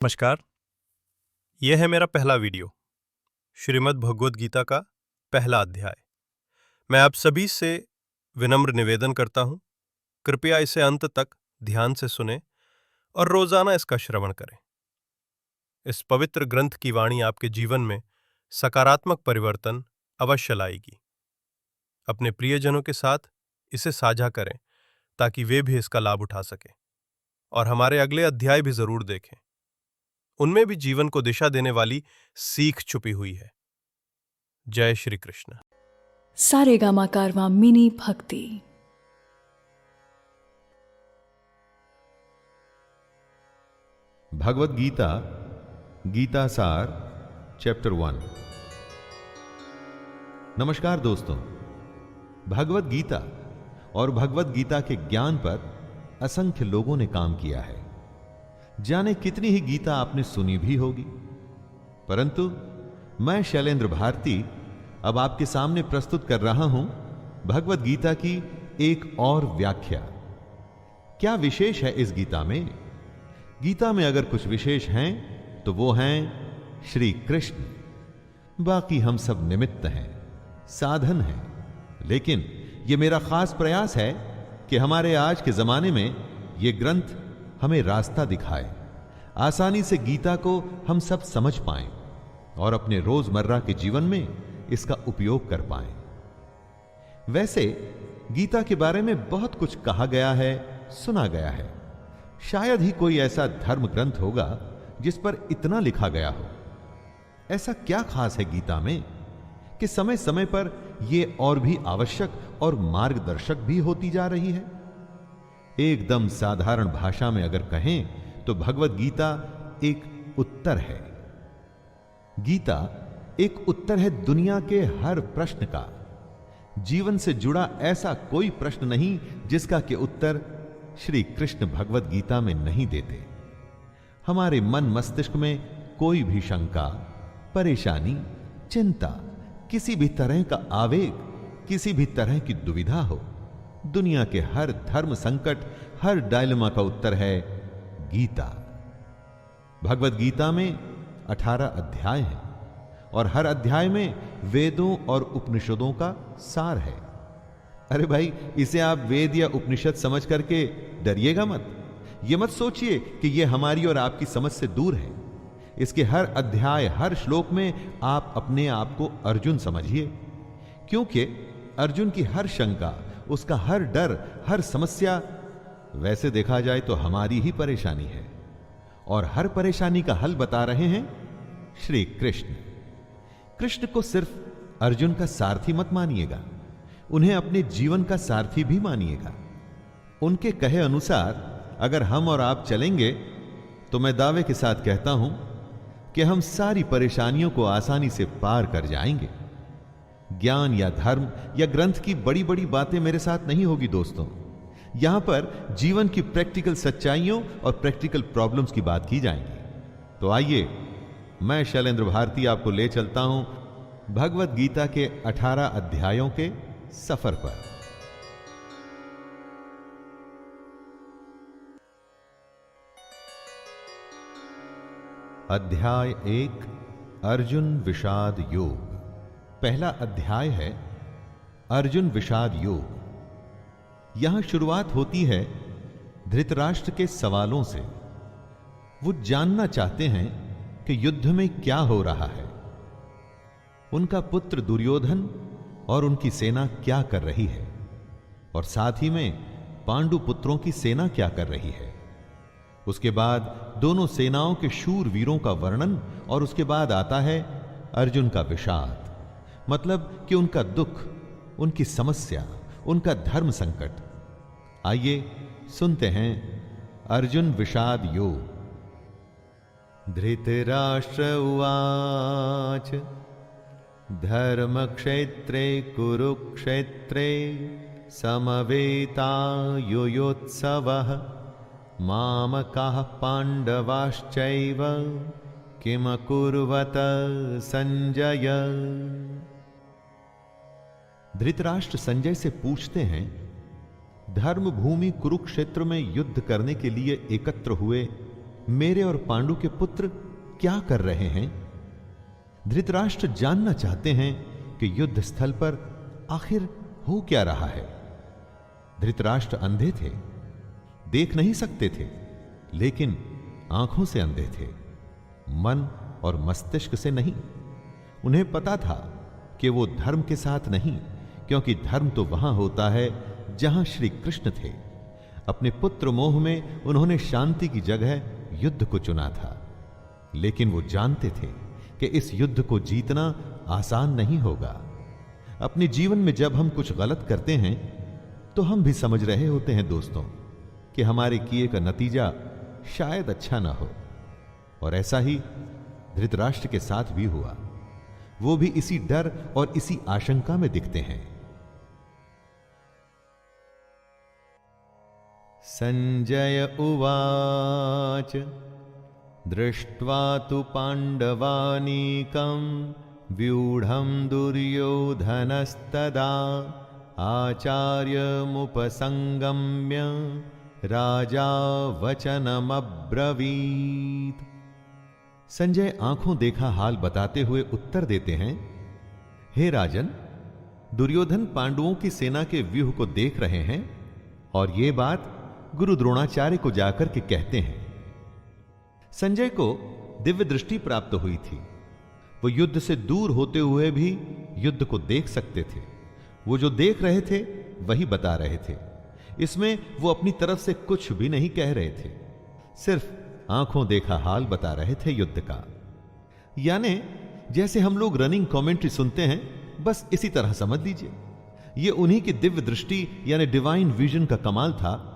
नमस्कार। यह है मेरा पहला वीडियो श्रीमद् भगवद गीता का पहला अध्याय। मैं आप सभी से विनम्र निवेदन करता हूं, कृपया इसे अंत तक ध्यान से सुने और रोजाना इसका श्रवण करें। इस पवित्र ग्रंथ की वाणी आपके जीवन में सकारात्मक परिवर्तन अवश्य लाएगी। अपने प्रियजनों के साथ इसे साझा करें ताकि वे भी इसका लाभ उठा सकें और हमारे अगले अध्याय भी जरूर देखें। उनमें भी जीवन को दिशा देने वाली सीख छुपी हुई है। जय श्री कृष्ण। सारेगामा कारवां मिनी भक्ति। भगवद गीता गीता सार चैप्टर 1। नमस्कार दोस्तों, भगवद गीता और भगवद गीता के ज्ञान पर असंख्य लोगों ने काम किया है। जाने कितनी ही गीता आपने सुनी भी होगी, परंतु मैं शैलेंद्र भारती अब आपके सामने प्रस्तुत कर रहा हूं भगवद गीता की एक और व्याख्या। क्या विशेष है इस गीता में? गीता में अगर कुछ विशेष हैं तो वो हैं श्री कृष्ण। बाकी हम सब निमित्त हैं, साधन हैं। लेकिन यह मेरा खास प्रयास है कि हमारे आज के जमाने में यह ग्रंथ हमें रास्ता दिखाए, आसानी से गीता को हम सब समझ पाएं और अपने रोजमर्रा के जीवन में इसका उपयोग कर पाएं। वैसे गीता के बारे में बहुत कुछ कहा गया है, सुना गया है। शायद ही कोई ऐसा धर्म ग्रंथ होगा जिस पर इतना लिखा गया हो। ऐसा क्या खास है गीता में कि समय समय पर यह और भी आवश्यक और मार्गदर्शक भी होती जा रही है? एकदम साधारण भाषा में अगर कहें तो भगवद गीता एक उत्तर है। गीता एक उत्तर है दुनिया के हर प्रश्न का। जीवन से जुड़ा ऐसा कोई प्रश्न नहीं जिसका के उत्तर श्री कृष्ण भगवद गीता में नहीं देते। हमारे मन मस्तिष्क में कोई भी शंका, परेशानी, चिंता, किसी भी तरह का आवेग, किसी भी तरह की दुविधा हो, दुनिया के हर धर्म संकट, हर डायलेमा का उत्तर है गीता। भगवद गीता में 18 अध्याय हैं और हर अध्याय में वेदों और उपनिषदों का सार है। अरे भाई, इसे आप वेद या उपनिषद समझ करके डरिएगा मत। ये मत सोचिए कि यह हमारी और आपकी समझ से दूर है। इसके हर अध्याय, हर श्लोक में आप अपने आप को अर्जुन समझिए, क्योंकि अर्जुन की हर शंका, उसका हर डर, हर समस्या वैसे देखा जाए तो हमारी ही परेशानी है और हर परेशानी का हल बता रहे हैं श्री कृष्ण। कृष्ण को सिर्फ अर्जुन का सारथी मत मानिएगा, उन्हें अपने जीवन का सारथी भी मानिएगा। उनके कहे अनुसार अगर हम और आप चलेंगे तो मैं दावे के साथ कहता हूं कि हम सारी परेशानियों को आसानी से पार कर जाएंगे। ज्ञान या धर्म या ग्रंथ की बड़ी बड़ी बातें मेरे साथ नहीं होगी दोस्तों। यहां पर जीवन की प्रैक्टिकल सच्चाइयों और प्रैक्टिकल प्रॉब्लम्स की बात की जाएगी। तो आइए, मैं शैलेंद्र भारती आपको ले चलता हूं भगवद गीता के 18 अध्यायों के सफर पर। अध्याय 1, अर्जुन विषाद योग। पहला अध्याय है अर्जुन विषाद योग। यहां शुरुआत होती है धृतराष्ट्र के सवालों से। वो जानना चाहते हैं कि युद्ध में क्या हो रहा है, उनका पुत्र दुर्योधन और उनकी सेना क्या कर रही है, और साथ ही में पांडु पुत्रों की सेना क्या कर रही है। उसके बाद दोनों सेनाओं के शूर वीरों का वर्णन, और उसके बाद आता है अर्जुन का विषाद, मतलब कि उनका दुख, उनकी समस्या, उनका धर्म संकट। आइए सुनते हैं अर्जुन विषाद योग। धृतराष्ट्र उवाच धर्म क्षेत्रे कुरुक्षेत्रे समवेतायुयोत्सवः मामकाः पांडवाश्चैव किम कुर्वत संजय। धृतराष्ट्र संजय से पूछते हैं, धर्म भूमि कुरुक्षेत्र में युद्ध करने के लिए एकत्र हुए मेरे और पांडु के पुत्र क्या कर रहे हैं? धृतराष्ट्र जानना चाहते हैं कि युद्ध स्थल पर आखिर हो क्या रहा है। धृतराष्ट्र अंधे थे, देख नहीं सकते थे, लेकिन आंखों से अंधे थे, मन और मस्तिष्क से नहीं। उन्हें पता था कि वो धर्म के साथ नहीं, क्योंकि धर्म तो वहां होता है जहां श्री कृष्ण थे। अपने पुत्र मोह में उन्होंने शांति की जगह युद्ध को चुना था, लेकिन वो जानते थे कि इस युद्ध को जीतना आसान नहीं होगा। अपने जीवन में जब हम कुछ गलत करते हैं तो हम भी समझ रहे होते हैं दोस्तों कि हमारे किए का नतीजा शायद अच्छा ना हो, और ऐसा ही धृतराष्ट्र के साथ भी हुआ। वो भी इसी डर और इसी आशंका में दिखते हैं। संजय उवाच दृष्ट्वा तु पांडवानीकं व्यूढ़ं दुर्योधनस्तदा आचार्यमुपसंगम्य राजा वचनमब्रवीत्। संजय आंखों देखा हाल बताते हुए उत्तर देते हैं, हे राजन, दुर्योधन पांडवों की सेना के व्यूह को देख रहे हैं और यह बात गुरु द्रोणाचार्य को जाकर के कहते हैं। संजय को दिव्य दृष्टि प्राप्त हुई थी। वो युद्ध से दूर होते हुए भी युद्ध को देख सकते थे। वो जो देख रहे थे वही बता रहे थे। इसमें वो अपनी तरफ से कुछ भी नहीं कह रहे थे, सिर्फ आंखों देखा हाल बता रहे थे युद्ध का। यानी जैसे हम लोग रनिंग कमेंट्री सुनते हैं, बस इसी तरह समझ लीजिए। ये उन्हीं की दिव्य दृष्टि यानी डिवाइन विजन का कमाल था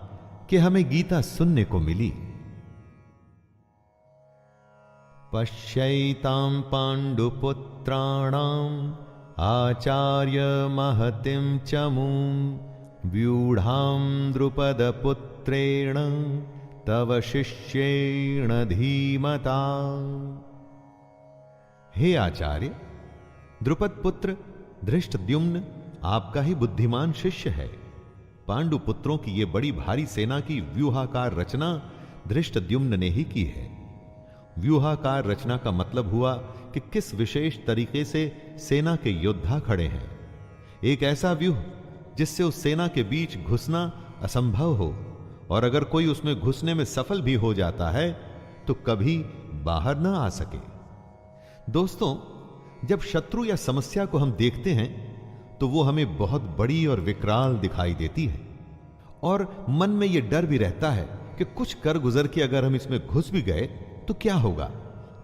कि हमें गीता सुनने को मिली। पश्यैतां पांडुपुत्राणाम् आचार्य महतिं चमूं व्यूढ़ां द्रुपदपुत्रेण तव शिष्येण धीमता। हे आचार्य, द्रुपद पुत्र धृष्टद्युम्न आपका ही बुद्धिमान शिष्य है। पांडु पुत्रों की ये बड़ी भारी सेना की व्यूहाकार रचना धृष्टद्युम्न ने ही की है। व्यूहाकार रचना का मतलब हुआ कि किस विशेष तरीके से सेना के योद्धा खड़े हैं। एक ऐसा व्यूह जिससे उस सेना के बीच घुसना असंभव हो, और अगर कोई उसमें घुसने में सफल भी हो जाता है तो कभी बाहर ना आ सके। दोस्तों, जब शत्रु या समस्या को हम देखते हैं तो वो हमें बहुत बड़ी और विकराल दिखाई देती है, और मन में यह डर भी रहता है कि कुछ कर गुजर के अगर हम इसमें घुस भी गए तो क्या होगा?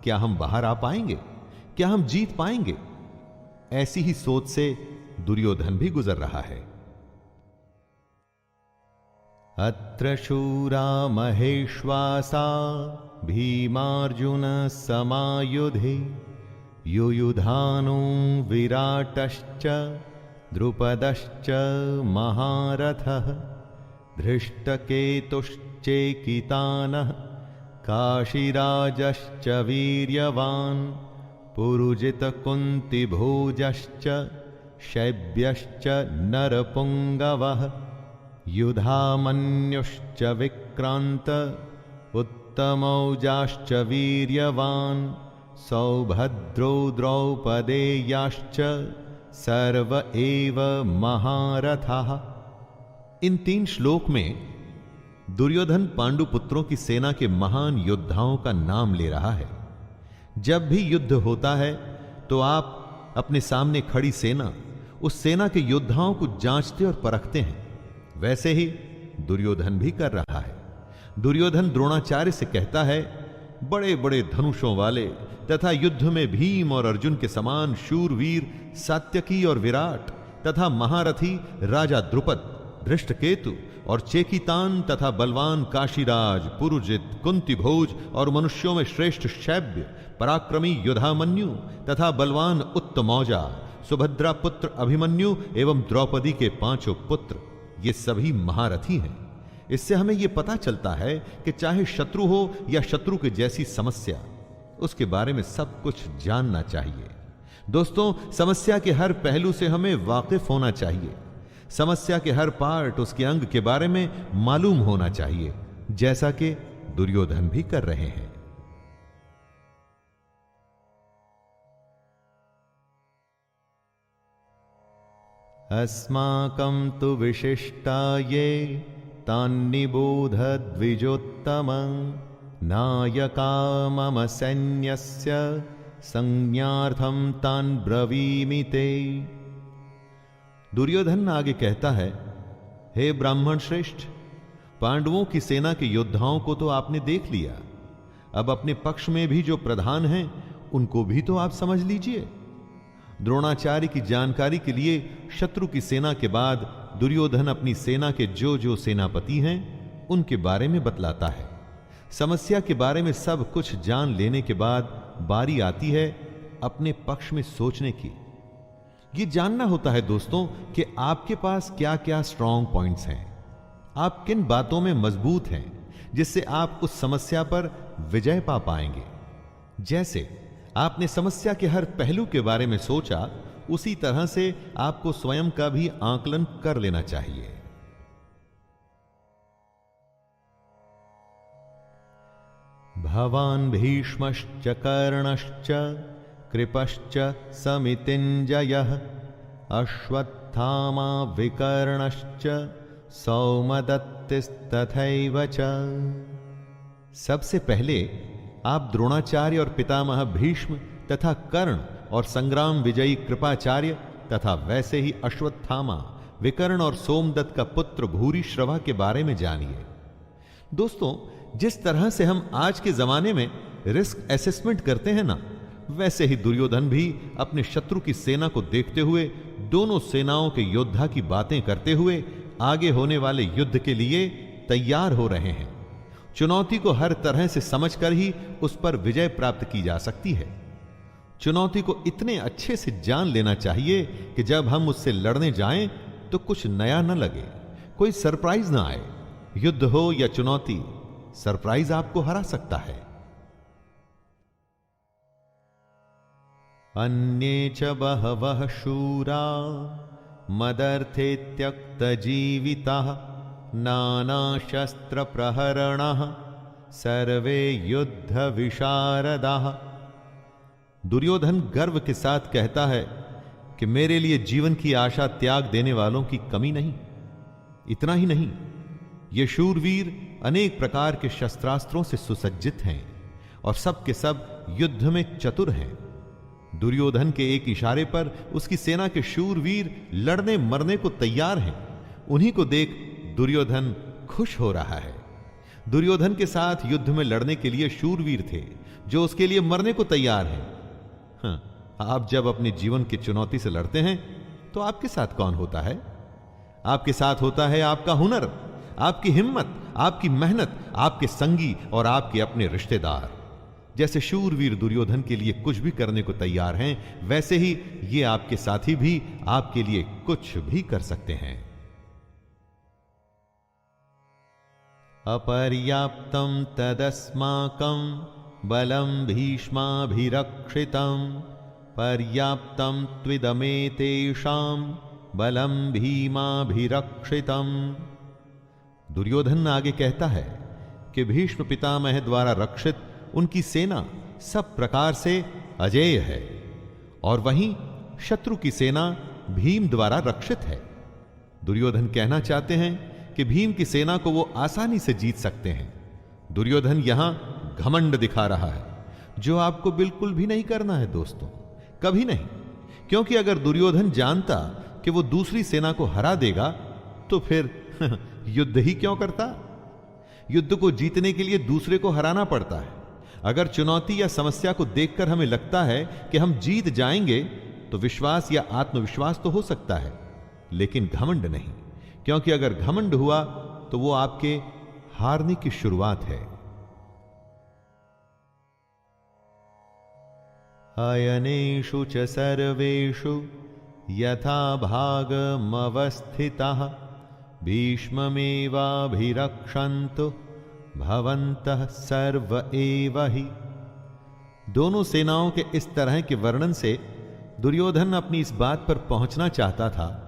क्या हम बाहर आ पाएंगे? क्या हम जीत पाएंगे? ऐसी ही सोच से दुर्योधन भी गुजर रहा है। अत्र शूरा महेश्वासा भीमार्जुन समायुधे युयुधानो विराटश्च द्रुपदश्च महारथः धृष्टकेतुश्चेकितानः काशीराजश्च वीर्यवान् पुरुजितकुन्तिभोजश्च शैब्यश्च नरपुङ्गवः युधामन्युश्च विक्रान्त उत्तमौजाश्च वीर्यवान् सौभद्रो द्रौपदेयाश्च सर्व एव महारथाः। इन 3 श्लोक में दुर्योधन पांडु पुत्रों की सेना के महान योद्धाओं का नाम ले रहा है। जब भी युद्ध होता है तो आप अपने सामने खड़ी सेना, उस सेना के योद्धाओं को जांचते और परखते हैं। वैसे ही दुर्योधन भी कर रहा है। दुर्योधन द्रोणाचार्य से कहता है, बड़े बड़े धनुषों वाले तथा युद्ध में भीम और अर्जुन के समान शूरवीर सात्यकी और विराट तथा महारथी राजा द्रुपद, धृष्टकेतु और चेकितान तथा बलवान काशीराज, पुरुजित, कुंतीभोज और मनुष्यों में श्रेष्ठ शैब्य, पराक्रमी युधामन्यु तथा बलवान उत्तमौजा, सुभद्रा पुत्र अभिमन्यु एवं द्रौपदी के 5 पुत्र, ये सभी महारथी हैं। इससे हमें यह पता चलता है कि चाहे शत्रु हो या शत्रु के जैसी समस्या, उसके बारे में सब कुछ जानना चाहिए। दोस्तों, समस्या के हर पहलू से हमें वाकिफ होना चाहिए। समस्या के हर पार्ट, उसके अंग के बारे में मालूम होना चाहिए, जैसा कि दुर्योधन भी कर रहे हैं। अस्माकं तु विशिष्टाये तान्निबोध द्विजोत्तमं नायका मम सैन्यस्य संज्ञार्थं तान् ब्रवीमि ते। दुर्योधन आगे कहता है, हे ब्राह्मण श्रेष्ठ, पांडवों की सेना के योद्धाओं को तो आपने देख लिया, अब अपने पक्ष में भी जो प्रधान हैं उनको भी तो आप समझ लीजिए। द्रोणाचार्य की जानकारी के लिए शत्रु की सेना के बाद दुर्योधन अपनी सेना के जो जो सेनापति हैं उनके बारे में बतलाता है। समस्या के बारे में सब कुछ जान लेने के बाद बारी आती है अपने पक्ष में सोचने की। यह जानना होता है दोस्तों कि आपके पास क्या क्या स्ट्रांग पॉइंट्स हैं, आप किन बातों में मजबूत हैं जिससे आप उस समस्या पर विजय पा पाएंगे। जैसे आपने समस्या के हर पहलू के बारे में सोचा, उसी तरह से आपको स्वयं का भी आकलन कर लेना चाहिए। भवान् भीष्मश्च कर्णश्च कृपश्च समितिञ्जयः अश्वत्थामा विकर्णश्च सौमदत्तिस्तथैव च। सबसे पहले आप द्रोणाचार्य और पितामह भीष्म तथा कर्ण और संग्राम विजयी कृपाचार्य तथा वैसे ही अश्वत्थामा, विकर्ण और सोमदत्त का पुत्र भूरिश्रवा के बारे में जानिए। दोस्तों, जिस तरह से हम आज के जमाने में रिस्क असेसमेंट करते हैं ना, वैसे ही दुर्योधन भी अपने शत्रु की सेना को देखते हुए दोनों सेनाओं के योद्धा की बातें करते हुए आगे होने वाले युद्ध के लिए तैयार हो रहे हैं। चुनौती को हर तरह से समझकर ही उस पर विजय प्राप्त की जा सकती है। चुनौती को इतने अच्छे से जान लेना चाहिए कि जब हम उससे लड़ने जाएं तो कुछ नया न लगे, कोई सरप्राइज ना आए। युद्ध हो या चुनौती, सरप्राइज आपको हरा सकता है। अन्ये च बहवः शूरा मदर्थे त्यक्त जीविताः नानाशस्त्र प्रहरणः सर्वे युद्ध विशारदाः। दुर्योधन गर्व के साथ कहता है कि मेरे लिए जीवन की आशा त्याग देने वालों की कमी नहीं। इतना ही नहीं, ये शूरवीर अनेक प्रकार के शस्त्रास्त्रों से सुसज्जित हैं और सब के सब युद्ध में चतुर हैं। दुर्योधन के एक इशारे पर उसकी सेना के शूरवीर लड़ने मरने को तैयार हैं। उन्हीं को देख दुर्योधन खुश हो रहा है। दुर्योधन के साथ युद्ध में लड़ने के लिए शूरवीर थे जो उसके लिए मरने को तैयार हैं। आप जब अपने जीवन की चुनौती से लड़ते हैं तो आपके साथ कौन होता है? आपके साथ होता है आपका हुनर, आपकी हिम्मत, आपकी मेहनत, आपके संगी और आपके अपने रिश्तेदार। जैसे शूरवीर दुर्योधन के लिए कुछ भी करने को तैयार हैं, वैसे ही ये आपके साथी भी आपके लिए कुछ भी कर सकते हैं। अपर्याप्तं तदस्माकं बलं भीष्माभिरक्षितं पर्याप्तं त्विदमेतेषां बलं भीमाभिरक्षितं। दुर्योधन आगे कहता है कि भीष्म पितामह द्वारा रक्षित उनकी सेना सब प्रकार से अजेय है और वहीं शत्रु की सेना भीम द्वारा रक्षित है। दुर्योधन कहना चाहते हैं कि भीम की सेना को वो आसानी से जीत सकते हैं। दुर्योधन यहां घमंड दिखा रहा है, जो आपको बिल्कुल भी नहीं करना है दोस्तों, कभी नहीं। क्योंकि अगर दुर्योधन जानता कि वो दूसरी सेना को हरा देगा तो फिर युद्ध ही क्यों करता? युद्ध को जीतने के लिए दूसरे को हराना पड़ता है। अगर चुनौती या समस्या को देखकर हमें लगता है कि हम जीत जाएंगे तो विश्वास या आत्मविश्वास तो हो सकता है, लेकिन घमंड नहीं। क्योंकि अगर घमंड हुआ तो वो आपके हारने की शुरुआत है। अयनेषु च सर्वेषु यथा भागमवस्थिताः भीष्ममेवाभिरक्षन्तु भवन्तः सर्व एव हि। दोनों सेनाओं के इस तरह के वर्णन से दुर्योधन अपनी इस बात पर पहुंचना चाहता था,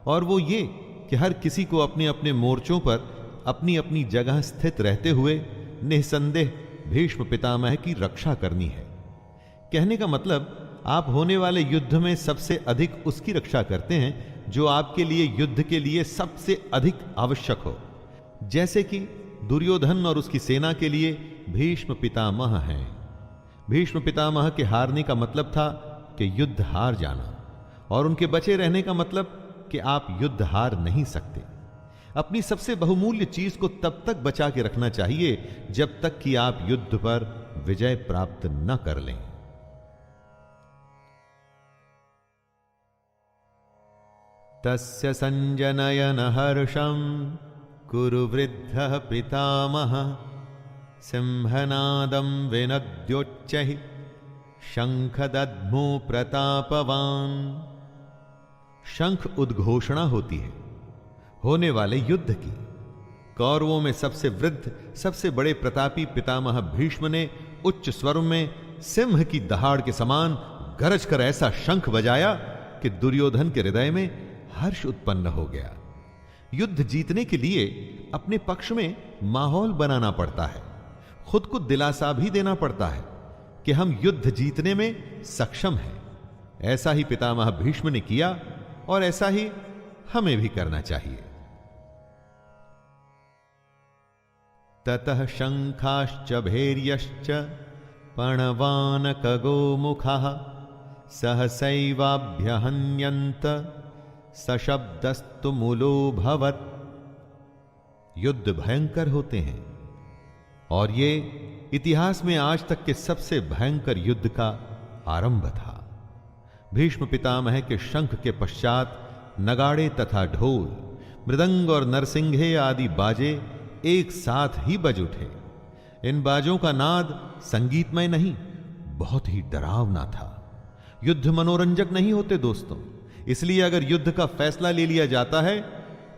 और वो ये कि हर किसी को अपने अपने मोर्चों पर अपनी अपनी जगह स्थित रहते हुए निसंदेह भीष्म पितामह की रक्षा करनी है। कहने का मतलब आप होने वाले युद्ध में सबसे अधिक उसकी रक्षा करते हैं जो आपके लिए युद्ध के लिए सबसे अधिक आवश्यक हो। जैसे कि दुर्योधन और उसकी सेना के लिए भीष्म पितामह हैं। भीष्म पितामह के हारने का मतलब था कि युद्ध हार जाना, और उनके बचे रहने का मतलब कि आप युद्ध हार नहीं सकते। अपनी सबसे बहुमूल्य चीज को तब तक बचा के रखना चाहिए जब तक कि आप युद्ध पर विजय प्राप्त न कर लें। तस्य संजनयन हर्षं कुरु वृद्धः पितामह सिंहनादं विनद्योच्चैः शंखदध्मो प्रतापवान। शंख उद्घोषणा होती है होने वाले युद्ध की। कौरवों में सबसे वृद्ध, सबसे बड़े प्रतापी पितामह भीष्म ने उच्च स्वर में सिंह की दहाड़ के समान गरज कर ऐसा शंख बजाया कि दुर्योधन के हृदय में हर्ष उत्पन्न हो गया। युद्ध जीतने के लिए अपने पक्ष में माहौल बनाना पड़ता है, खुद को दिलासा भी देना पड़ता है कि हम युद्ध जीतने में सक्षम हैं। ऐसा ही पितामह भीष्म ने किया और ऐसा ही हमें भी करना चाहिए। ततः शंखाश्च भैर्यश्च पणवानकगोमुखाः सहसैवाभ्यहन्यन्त सशब्दस्तु मूलोऽभवत्। युद्ध भयंकर होते हैं और ये इतिहास में आज तक के सबसे भयंकर युद्ध का आरंभ था। भीष्म पितामह के शंख के पश्चात नगाड़े तथा ढोल, मृदंग और नरसिंघे आदि बाजे एक साथ ही बज उठे। इन बाजों का नाद संगीतमय नहीं, बहुत ही डरावना था। युद्ध मनोरंजक नहीं होते दोस्तों, इसलिए अगर युद्ध का फैसला ले लिया जाता है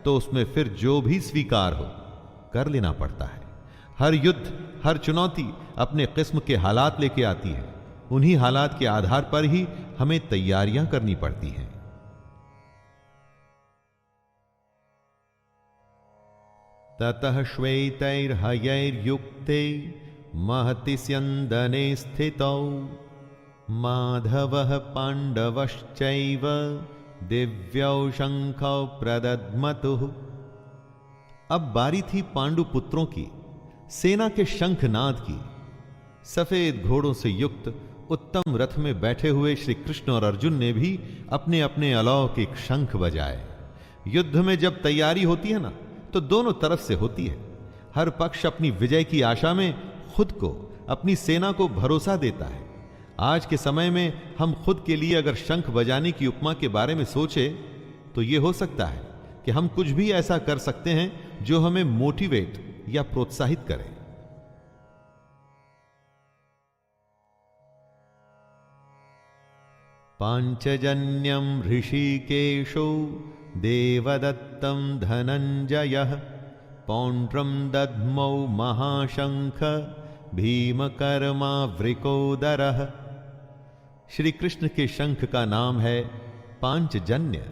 तो उसमें फिर जो भी स्वीकार हो कर लेना पड़ता है। हर युद्ध, हर चुनौती अपने किस्म के हालात लेके आती है। उन्हीं हालात के आधार पर ही हमें तैयारियां करनी पड़ती हैं। ततः श्वेतैर्हयैर्युक्ते महति स्यन्दने स्थितौ माधवः पाण्डवश्चैव दिव्यौ शंखौ प्रदद्मतुः। अब बारी थी पांडु पुत्रों की, सेना के शंखनाद की। सफेद घोड़ों से युक्त उत्तम रथ में बैठे हुए श्री कृष्ण और अर्जुन ने भी अपने अपने अलौकिक शंख बजाए। युद्ध में जब तैयारी होती है ना, तो दोनों तरफ से होती है। हर पक्ष अपनी विजय की आशा में खुद को, अपनी सेना को भरोसा देता है। आज के समय में हम खुद के लिए अगर शंख बजाने की उपमा के बारे में सोचे तो यह हो सकता है कि हम कुछ भी ऐसा कर सकते हैं जो हमें मोटिवेट या प्रोत्साहित करे। पांचजन्यम ऋषिकेशो देवदत्तं धनंजयः पौंड्रम दद्मौ महाशंख भीमकर्मावृकोदरः। श्री कृष्ण के शंख का नाम है पांचजन्य।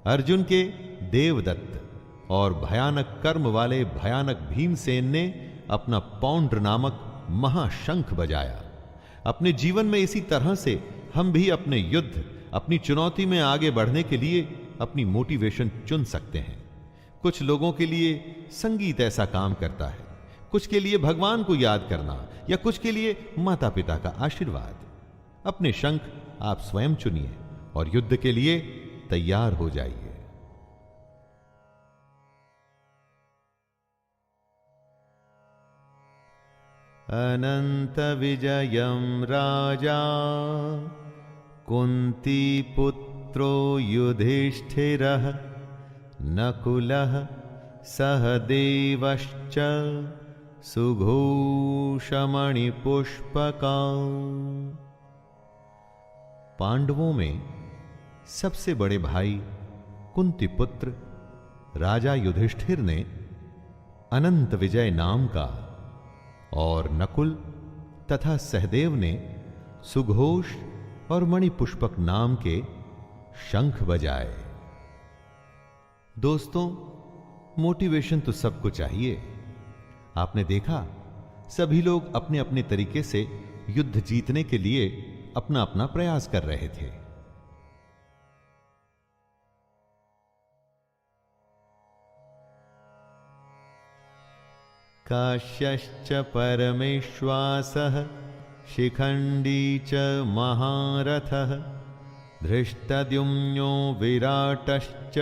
अर्जुन के देवदत्त और भयानक कर्म वाले भयानक भीमसेन ने अपना पौंड्र नामक महाशंख बजाया। अपने जीवन में इसी तरह से हम भी अपने युद्ध, अपनी चुनौती में आगे बढ़ने के लिए अपनी मोटिवेशन चुन सकते हैं। कुछ लोगों के लिए संगीत ऐसा काम करता है, कुछ के लिए भगवान को याद करना, या कुछ के लिए माता पिता का आशीर्वाद। अपने शंख आप स्वयं चुनिए और युद्ध के लिए तैयार हो जाइए। अनंत विजयम राजा कुंती पुत्रो युधिष्ठिरः नकुलः सहदेवश्च सुघोषमणिपुष्पका। पांडवों में सबसे बड़े भाई कुंती पुत्र राजा युधिष्ठिर ने अनंत विजय नाम का और नकुल तथा सहदेव ने सुघोष और मणिपुष्पक नाम के शंख बजाए। दोस्तों, मोटिवेशन तो सबको चाहिए। आपने देखा सभी लोग अपने अपने तरीके से युद्ध जीतने के लिए अपना अपना प्रयास कर रहे थे। काश्यश्च परमेश्वासः शिखण्डी च महारथः धृष्टद्युम्नो विराटश्च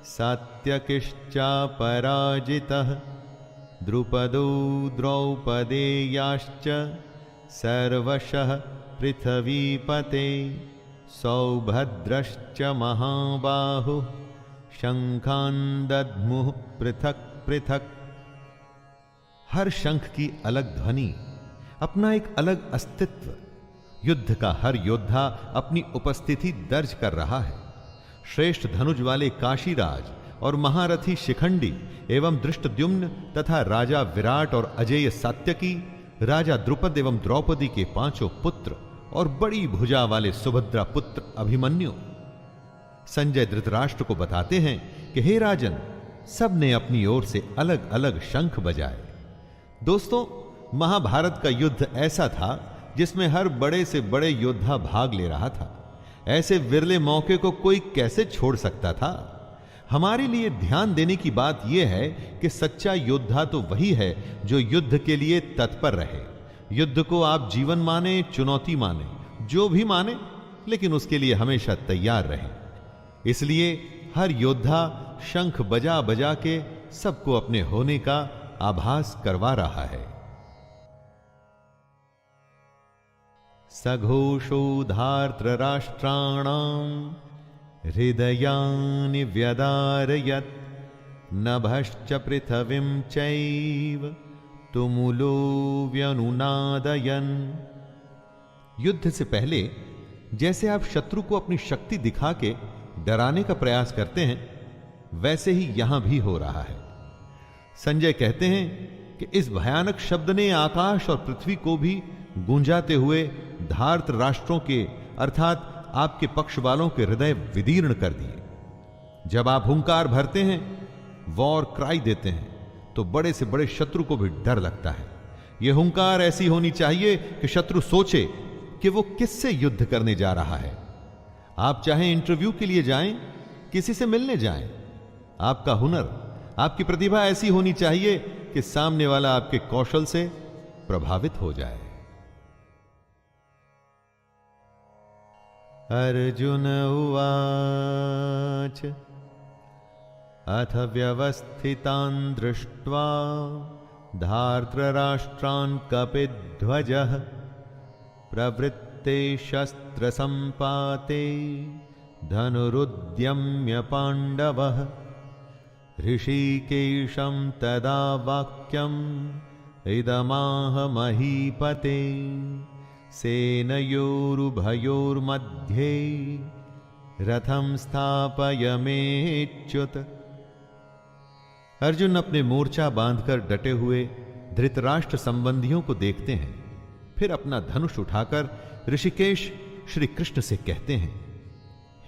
सात्यकिश्चापराजितः द्रुपदो द्रौपदेयाश्च सर्वशः पृथ्वीपते सौभद्रश्च महाबाहुः शंखान् दद्मुः पृथक् पृथक्। हर शंख की अलग ध्वनि, अपना एक अलग अस्तित्व। युद्ध का हर योद्धा अपनी उपस्थिति दर्ज कर रहा है। श्रेष्ठ धनुज वाले काशीराज और महारथी शिखंडी एवं धृष्टद्युम्न तथा राजा विराट और अजेय सात्यकी, राजा द्रुपद एवं द्रौपदी के 5 पुत्र और बड़ी भुजा वाले सुभद्रा पुत्र अभिमन्यु। संजय धृतराष्ट्र को बताते हैं कि हे राजन, सब ने अपनी ओर से अलग अलग शंख बजाए। दोस्तों, महाभारत का युद्ध ऐसा था जिसमें हर बड़े से बड़े योद्धा भाग ले रहा था। ऐसे विरले मौके को कोई कैसे छोड़ सकता था। हमारे लिए ध्यान देने की बात यह है कि सच्चा योद्धा तो वही है जो युद्ध के लिए तत्पर रहे। युद्ध को आप जीवन माने, चुनौती माने, जो भी माने, लेकिन उसके लिए हमेशा तैयार रहे। इसलिए हर योद्धा शंख बजा बजा के सबको अपने होने का आभास करवा रहा है। सघोषोधार्तराष्ट्राणां हृदयानि व्यदारयत् नभश्च पृथिवीं चैव तुमुलो व्यनुनादयन्। युद्ध से पहले जैसे आप शत्रु को अपनी शक्ति दिखा के डराने का प्रयास करते हैं, वैसे ही यहां भी हो रहा है। संजय कहते हैं कि इस भयानक शब्द ने आकाश और पृथ्वी को भी गूंजाते हुए धार्त राष्ट्रों के अर्थात आपके पक्ष वालों के हृदय विदीर्ण कर दिए। जब आप हुंकार भरते हैं, वॉर क्राई देते हैं, तो बड़े से बड़े शत्रु को भी डर लगता है। यह हुंकार ऐसी होनी चाहिए कि शत्रु सोचे कि वो किससे युद्ध करने जा रहा है। आप चाहे इंटरव्यू के लिए जाएं, किसी से मिलने जाएं, आपका हुनर, आपकी प्रतिभा ऐसी होनी चाहिए कि सामने वाला आपके कौशल से प्रभावित हो जाए। अर्जुन उवाच अथ व्यवस्थितान् दृष्ट्वा धार्तराष्ट्रान् कपिध्वजः प्रवृत्ते शस्त्रसम्पाते धनुरुद्यम्य पाण्डवः ऋषिकेशं तदा वाक्यम् इदमाह महीपते सेनयोरुभयोर्मध्ये रथं स्थापयमेच्युत। अर्जुन अपने मोर्चा बांधकर डटे हुए धृतराष्ट्र संबंधियों को देखते हैं, फिर अपना धनुष उठाकर ऋषिकेश श्री कृष्ण से कहते हैं,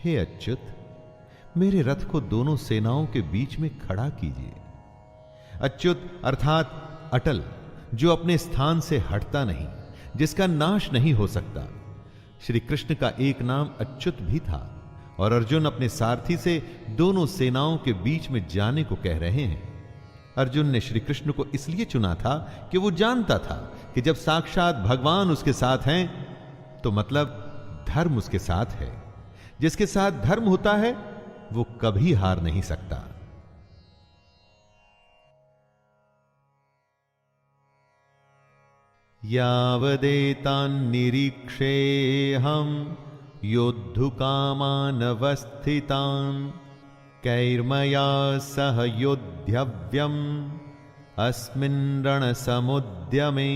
हे अच्युत, मेरे रथ को दोनों सेनाओं के बीच में खड़ा कीजिए। अच्युत अर्थात अटल, जो अपने स्थान से हटता नहीं, जिसका नाश नहीं हो सकता। श्री कृष्ण का एक नाम अच्युत भी था और अर्जुन अपने सारथी से दोनों सेनाओं के बीच में जाने को कह रहे हैं। अर्जुन ने श्री कृष्ण को इसलिए चुना था कि वो जानता था कि जब साक्षात भगवान उसके साथ हैं तो मतलब धर्म उसके साथ है। जिसके साथ धर्म होता है वो कभी हार नहीं सकता। यावदेतान्निरीक्षेऽहं योद्धुकामानवस्थितान् कैर्मया सह योद्धव्यम् अस्मिन् रणसमुद्यमे।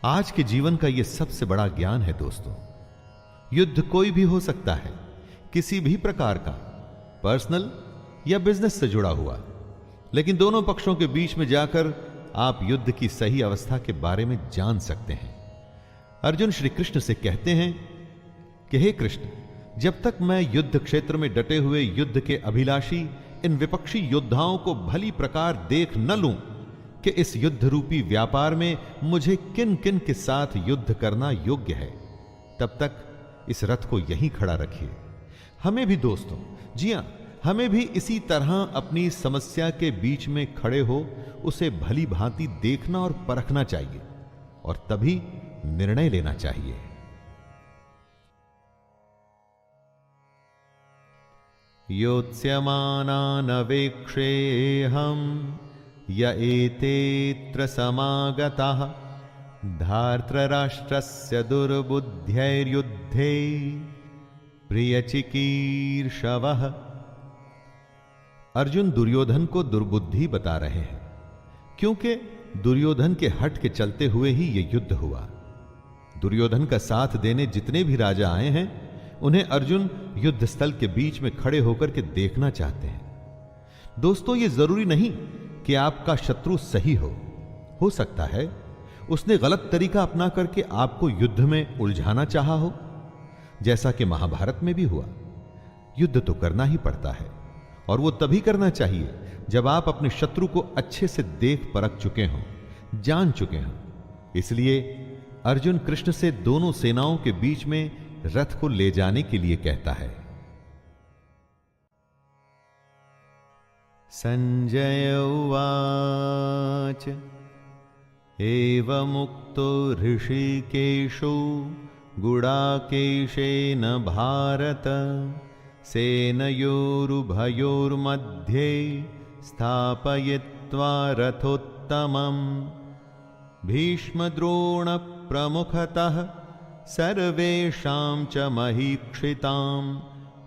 आज के जीवन का यह सबसे बड़ा ज्ञान है दोस्तों। युद्ध कोई भी हो सकता है, किसी भी प्रकार का, पर्सनल या बिजनेस से जुड़ा हुआ, लेकिन दोनों पक्षों के बीच में जाकर आप युद्ध की सही अवस्था के बारे में जान सकते हैं। अर्जुन श्री कृष्ण से कहते हैं कि हे कृष्ण, जब तक मैं युद्ध क्षेत्र में डटे हुए युद्ध के अभिलाषी इन विपक्षी योद्धाओं को भली प्रकार देख न लूं, कि इस युद्ध रूपी व्यापार में मुझे किन किन के साथ युद्ध करना योग्य है, तब तक इस रथ को यहीं खड़ा रखिए। हमें भी दोस्तों, जी हां, हमें भी इसी तरह अपनी समस्या के बीच में खड़े हो उसे भली भांति देखना और परखना चाहिए और तभी निर्णय लेना चाहिए। योत्स्यमानानवेक्षेऽहं य एतेऽत्र समागताः धार्तराष्ट्रस्य दुर्बुद्ध्यैर्युद्धे प्रियचिकीर्षवः। अर्जुन दुर्योधन को दुर्बुद्धि बता रहे हैं, क्योंकि दुर्योधन के हट के चलते हुए ही यह युद्ध हुआ। दुर्योधन का साथ देने जितने भी राजा आए हैं, उन्हें अर्जुन युद्ध स्थल के बीच में खड़े होकर के देखना चाहते हैं। दोस्तों, यह जरूरी नहीं कि आपका शत्रु सही हो सकता है उसने गलत तरीका अपना करके आपको युद्ध में उलझाना चाहा हो, जैसा कि महाभारत में भी हुआ। युद्ध तो करना ही पड़ता है और वो तभी करना चाहिए जब आप अपने शत्रु को अच्छे से देख परख चुके हों, जान चुके हों। इसलिए अर्जुन कृष्ण से दोनों सेनाओं के बीच में रथ को ले जाने के लिए कहता है। संजय उवाच एवमुक्तो ऋषिकेशो गुडाकेशेन भारत सेनयोरुभयोर्मध्ये स्थापयित्वा रथोत्तमम् भीष्मद्रोणप्रमुखतः सर्वेषां च महीक्षिताम्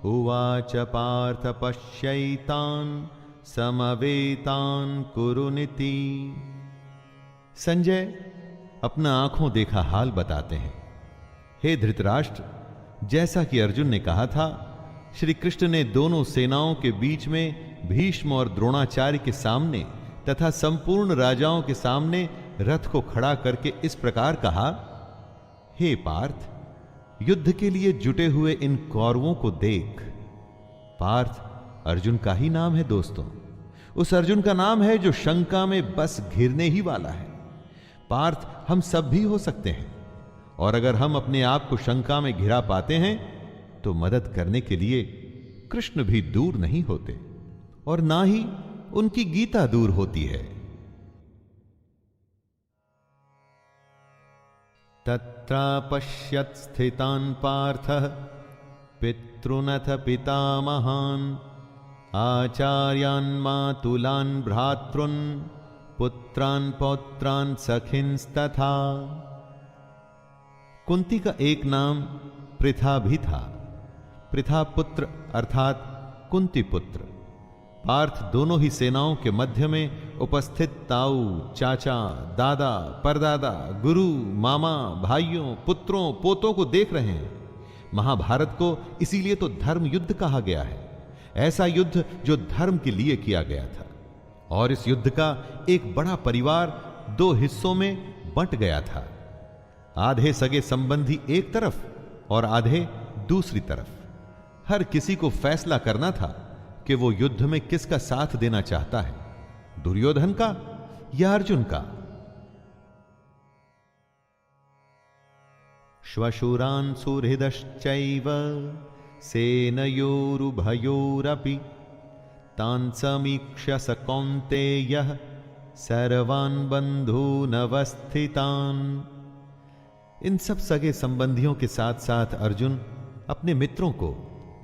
उवाच पार्थ पश्यैतान् समवेतान् कुरुनिति। संजय अपना आंखों देखा हाल बताते हैं। हे धृतराष्ट्र, जैसा कि अर्जुन ने कहा था, श्री कृष्ण ने दोनों सेनाओं के बीच में भीष्म और द्रोणाचार्य के सामने तथा संपूर्ण राजाओं के सामने रथ को खड़ा करके इस प्रकार कहा, हे पार्थ, युद्ध के लिए जुटे हुए इन कौरवों को देख। पार्थ अर्जुन का ही नाम है दोस्तों, उस अर्जुन का नाम है जो शंका में बस घिरने ही वाला है। पार्थ हम सब भी हो सकते हैं, और अगर हम अपने आप को शंका में घिरा पाते हैं तो मदद करने के लिए कृष्ण भी दूर नहीं होते और ना ही उनकी गीता दूर होती है। तत्रापश्यत् स्थितान् पार्थः पितॄनथ पितामहान् आचार्यान् मातुलान् भ्रातॄन् पुत्रान् पौत्रान् सखिंस्तथा। कुंती का एक नाम पृथा भी था। पृथा पुत्र अर्थात कुंती पुत्र। पार्थ दोनों ही सेनाओं के मध्य में उपस्थित ताऊ, चाचा, दादा, परदादा, गुरु, मामा, भाइयों, पुत्रों, पोतों को देख रहे हैं। महाभारत को इसीलिए तो धर्म युद्ध कहा गया है, ऐसा युद्ध जो धर्म के लिए किया गया था। और इस युद्ध का एक बड़ा परिवार दो हिस्सों में बंट गया था। आधे सगे संबंधी एक तरफ और आधे दूसरी तरफ। हर किसी को फैसला करना था कि वो युद्ध में किसका साथ देना चाहता है, दुर्योधन का या अर्जुन का। श्वशुरान् सुहृदश्चैव सेनयोरुभयोरपि तान् समीक्ष्य स कौन्तेयः सर्वान् बन्धूनवस्थितान्। इन सब सगे संबंधियों के साथ साथ अर्जुन अपने मित्रों को,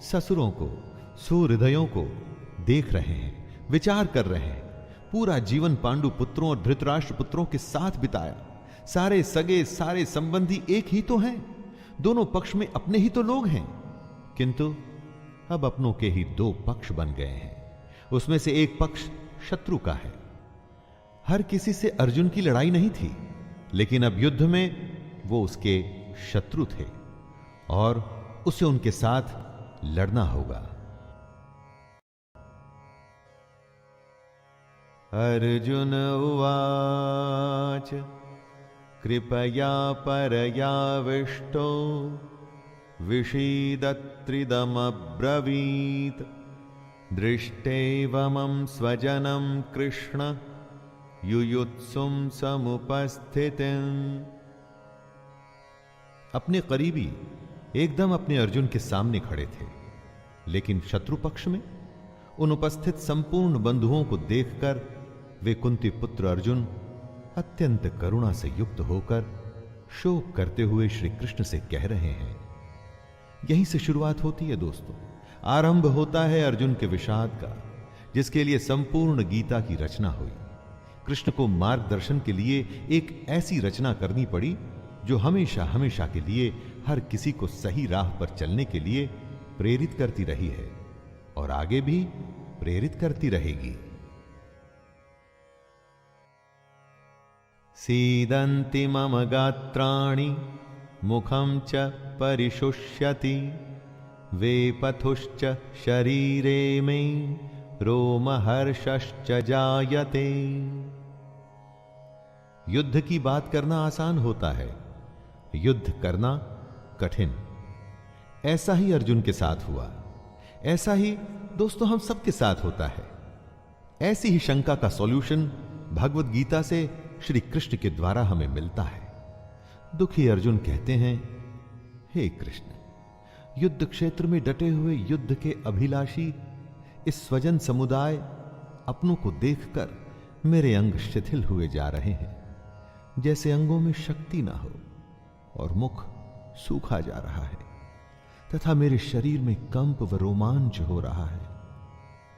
ससुरों को, सुहृदयों को देख रहे हैं, विचार कर रहे हैं। पूरा जीवन पांडु पुत्रों और धृतराष्ट्र पुत्रों के साथ बिताया। सारे सगे, सारे संबंधी एक ही तो हैं, दोनों पक्ष में अपने ही तो लोग हैं, किंतु अब अपनों के ही दो पक्ष बन गए हैं। उसमें से एक पक्ष शत्रु का है। हर किसी से अर्जुन की लड़ाई नहीं थी, लेकिन अब युद्ध में वो उसके शत्रु थे और उसे उनके साथ लड़ना होगा। अर्जुन उवाच कृपया परयाविष्टो विषीदत्रिदमब्रवीत् दृष्टैवमं स्वजनं कृष्ण युयुत्सुम समुपस्थितिम। अपने करीबी एकदम अपने अर्जुन के सामने खड़े थे, लेकिन शत्रु पक्ष में उन उपस्थित संपूर्ण बंधुओं को देखकर वे कुंती पुत्र अर्जुन अत्यंत करुणा से युक्त होकर शोक करते हुए श्री कृष्ण से कह रहे हैं। यहीं से शुरुआत होती है दोस्तों, आरंभ होता है अर्जुन के विषाद का, जिसके लिए संपूर्ण गीता की रचना हुई। कृष्ण को मार्गदर्शन के लिए एक ऐसी रचना करनी पड़ी जो हमेशा हमेशा के लिए हर किसी को सही राह पर चलने के लिए प्रेरित करती रही है और आगे भी प्रेरित करती रहेगी। सीदन्ति मम गात्राणि मुखं च परिशुष्यति वेपथुश्च शरीरे मे रोमहर्षश्च जायते। युद्ध की बात करना आसान होता है, युद्ध करना कठिन। ऐसा ही अर्जुन के साथ हुआ, ऐसा ही दोस्तों हम सबके साथ होता है। ऐसी ही शंका का सॉल्यूशन भगवत गीता से श्री कृष्ण के द्वारा हमें मिलता है। दुखी अर्जुन कहते हैं, हे कृष्ण, युद्ध क्षेत्र में डटे हुए युद्ध के अभिलाषी इस स्वजन समुदाय अपनों को देखकर मेरे अंग शिथिल हुए जा रहे हैं, जैसे अंगों में शक्ति ना हो और मुख सूखा जा रहा है तथा मेरे शरीर में कंप व रोमांच हो रहा है।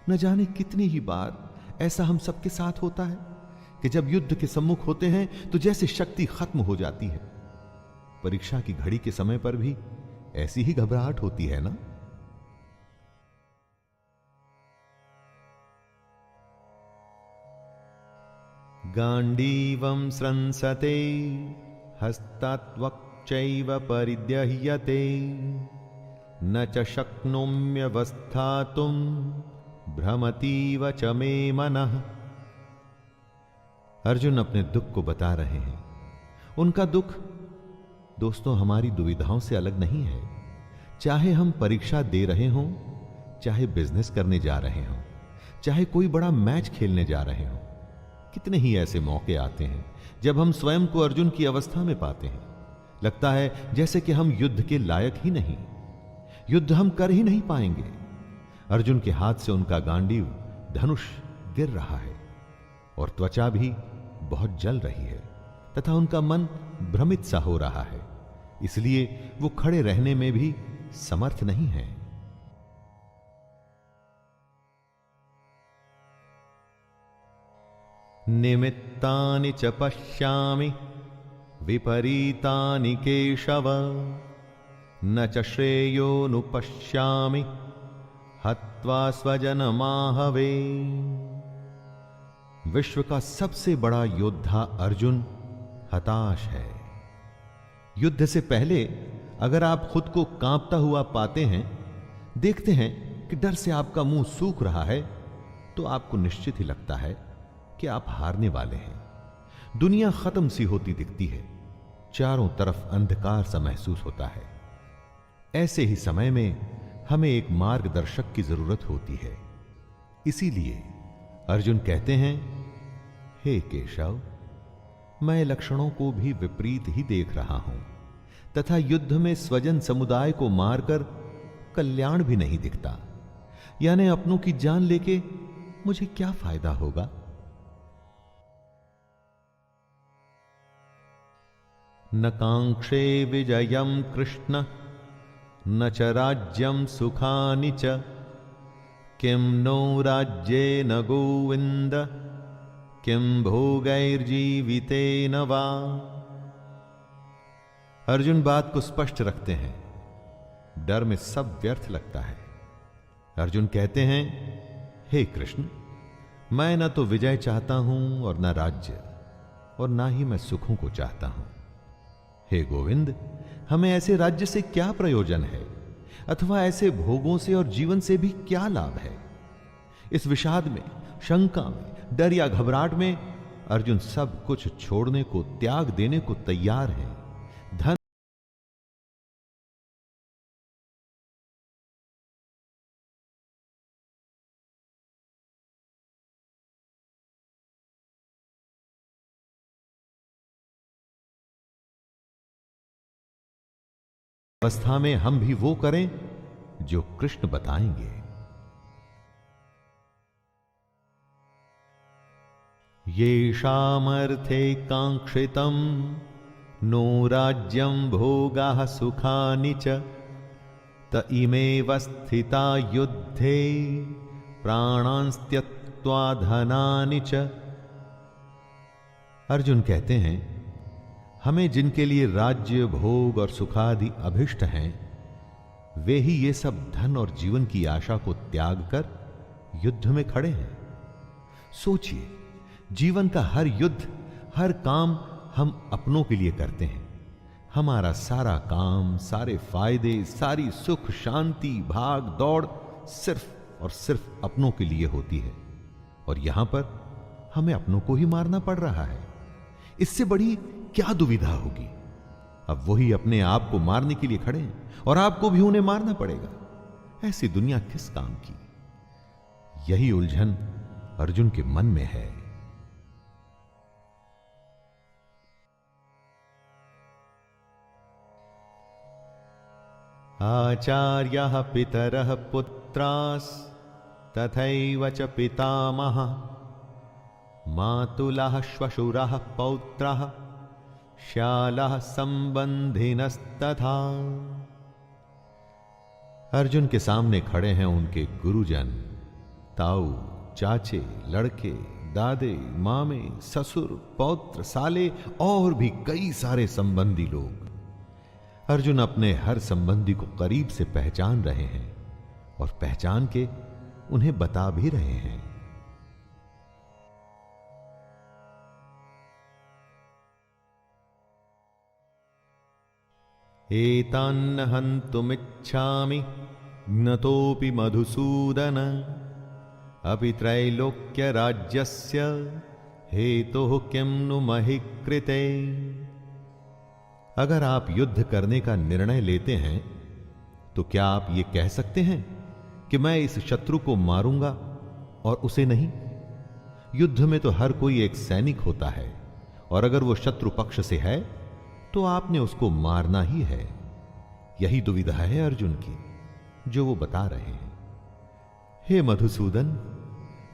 न जाने कितनी ही बार ऐसा हम सबके साथ होता है कि जब युद्ध के सम्मुख होते हैं तो जैसे शक्ति खत्म हो जाती है। परीक्षा की घड़ी के समय पर भी ऐसी ही घबराहट होती है ना। गांडीवं स्रंसते हस्तात्वक्चैव परिद्यह्यते न च शक्नोम्यवस्थातुं भ्रमतीव च मे मनः। अर्जुन अपने दुख को बता रहे हैं। उनका दुख दोस्तों हमारी दुविधाओं से अलग नहीं है। चाहे हम परीक्षा दे रहे हों, चाहे बिजनेस करने जा रहे हों, चाहे कोई बड़ा मैच खेलने जा रहे हों, कितने ही ऐसे मौके आते हैं जब हम स्वयं को अर्जुन की अवस्था में पाते हैं। लगता है जैसे कि हम युद्ध के लायक ही नहीं, युद्ध हम कर ही नहीं पाएंगे। अर्जुन के हाथ से उनका गांडीव धनुष गिर रहा है और त्वचा भी बहुत जल रही है तथा उनका मन भ्रमित सा हो रहा है, इसलिए वो खड़े रहने में भी समर्थ नहीं है। निमित्तानि च पश्यामि विपरीतानि केशव न च श्रेयोनुपश्यामि हत्वा स्वजनमाहवे। विश्व का सबसे बड़ा योद्धा अर्जुन हताश है। युद्ध से पहले अगर आप खुद को कांपता हुआ पाते हैं, देखते हैं कि डर से आपका मुंह सूख रहा है, तो आपको निश्चित ही लगता है कि आप हारने वाले हैं। दुनिया खत्म सी होती दिखती है, चारों तरफ अंधकार सा महसूस होता है। ऐसे ही समय में हमें एक मार्गदर्शक की जरूरत होती है। इसीलिए अर्जुन कहते हैं, हे केशव, मैं लक्षणों को भी विपरीत ही देख रहा हूं तथा युद्ध में स्वजन समुदाय को मारकर कल्याण भी नहीं दिखता। यानी अपनों की जान लेके मुझे क्या फायदा होगा। न कांक्षे विजयम कृष्ण न च राज्यम सुखानि च किं नो राज्ये न गोविंद किं भोगैर्जीवितेन वा। अर्जुन बात को स्पष्ट रखते हैं। डर में सब व्यर्थ लगता है। अर्जुन कहते हैं, हे कृष्ण, मैं न तो विजय चाहता हूं और न राज्य, और ना ही मैं सुखों को चाहता हूं। हे गोविंद, हमें ऐसे राज्य से क्या प्रयोजन है अथवा ऐसे भोगों से और जीवन से भी क्या लाभ है। इस विषाद में, शंका में, डर या घबराहट में अर्जुन सब कुछ छोड़ने को, त्याग देने को तैयार है। धन अवस्था में हम भी वो करें जो कृष्ण बताएंगे। येषामर्थे कांक्षितं नो राज्यं भोगाः सुखानि च त इमेव स्थिता युद्धे प्राणांस्त्यक्त्वा धनानि च। अर्जुन कहते हैं, हमें जिनके लिए राज्य, भोग और सुखादि अभिष्ट हैं, वे ही ये सब धन और जीवन की आशा को त्याग कर युद्ध में खड़े हैं। सोचिए, जीवन का हर युद्ध, हर काम हम अपनों के लिए करते हैं। हमारा सारा काम, सारे फायदे, सारी सुख शांति, भाग दौड़ सिर्फ और सिर्फ अपनों के लिए होती है। और यहां पर हमें अपनों को ही मारना पड़ रहा है। इससे बड़ी क्या दुविधा होगी। अब वही अपने आप को मारने के लिए खड़े हैं और आपको भी उन्हें मारना पड़ेगा। ऐसी दुनिया किस काम की? यही उलझन अर्जुन के मन में है। आचार्यः पितरः पुत्रास् तथैव च पितामहः मातुलः श्वशुरः पौत्रः श्यालः संबंधिनस्तथा। अर्जुन के सामने खड़े हैं उनके गुरुजन, ताऊ, चाचे, लड़के, दादे, मामे, ससुर, पौत्र, साले और भी कई सारे संबंधी लोग। अर्जुन अपने हर संबंधी को करीब से पहचान रहे हैं और पहचान के उन्हें बता भी रहे हैं। एतान्न हन्तुमिच्छामि ज्ञतोऽपि मधुसूदन अपि त्रैलोक्य राज्यस्य हेतुः किं नु महि कृते। अगर आप युद्ध करने का निर्णय लेते हैं तो क्या आप ये कह सकते हैं कि मैं इस शत्रु को मारूंगा और उसे नहीं? युद्ध में तो हर कोई एक सैनिक होता है और अगर वो शत्रु पक्ष से है तो आपने उसको मारना ही है। यही दुविधा है अर्जुन की जो वो बता रहे हैं। हे मधुसूदन,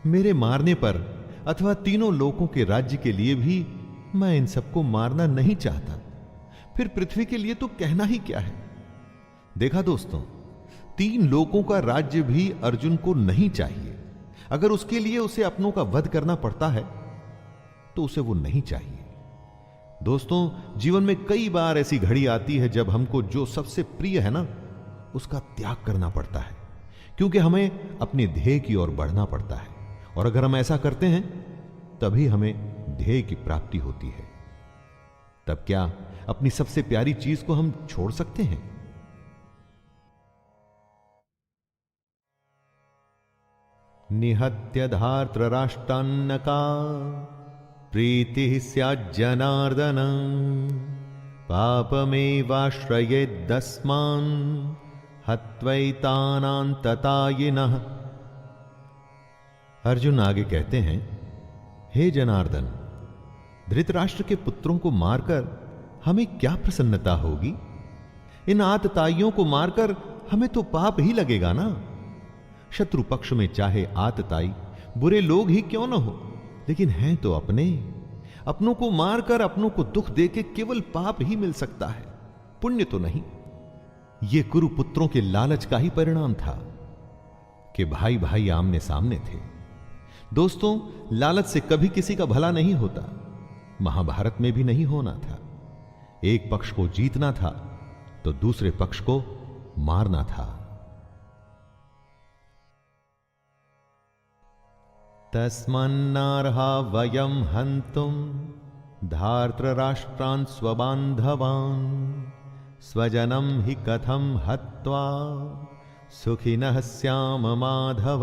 मेरे मारने पर अथवा तीनों लोकों के राज्य के लिए भी मैं इन सबको मारना नहीं चाहता। फिर पृथ्वी के लिए तो कहना ही क्या है। देखा दोस्तों, 3 लोकों का राज्य भी अर्जुन को नहीं चाहिए। अगर उसके लिए उसे अपनों का वध करना पड़ता है तो उसे वो नहीं चाहिए। दोस्तों, जीवन में कई बार ऐसी घड़ी आती है जब हमको जो सबसे प्रिय है ना, उसका त्याग करना पड़ता है, क्योंकि हमें अपने ध्येय की ओर बढ़ना पड़ता है। और अगर हम ऐसा करते हैं तभी हमें ध्येय की प्राप्ति होती है। तब क्या अपनी सबसे प्यारी चीज को हम छोड़ सकते हैं? निहत्य धार्तराष्ट्रान्न का प्रीतिः स्याज्जनार्दन पापमेवाश्रयेदस्मान् हत्वैतानान्ततायिनः। अर्जुन आगे कहते हैं, हे जनार्दन, धृतराष्ट्र के पुत्रों को मारकर हमें क्या प्रसन्नता होगी? इन आतताइयों को मारकर हमें तो पाप ही लगेगा ना। शत्रु पक्ष में चाहे आतताई बुरे लोग ही क्यों न हो, लेकिन हैं तो अपने। अपनों को मारकर अपनों को दुख देके केवल पाप ही मिल सकता है, पुण्य तो नहीं। यह कुरुपुत्रों के लालच का ही परिणाम था कि भाई भाई आमने सामने थे। दोस्तों, लालच से कभी किसी का भला नहीं होता। महाभारत में भी नहीं होना था। एक पक्ष को जीतना था तो दूसरे पक्ष को मारना था। तस्मान्नार्हा वयं हन्तुं धार्तराष्ट्रान् स्वबान्धवान् स्वजनं हि कथं हत्वा सुखिनः स्याम माधव।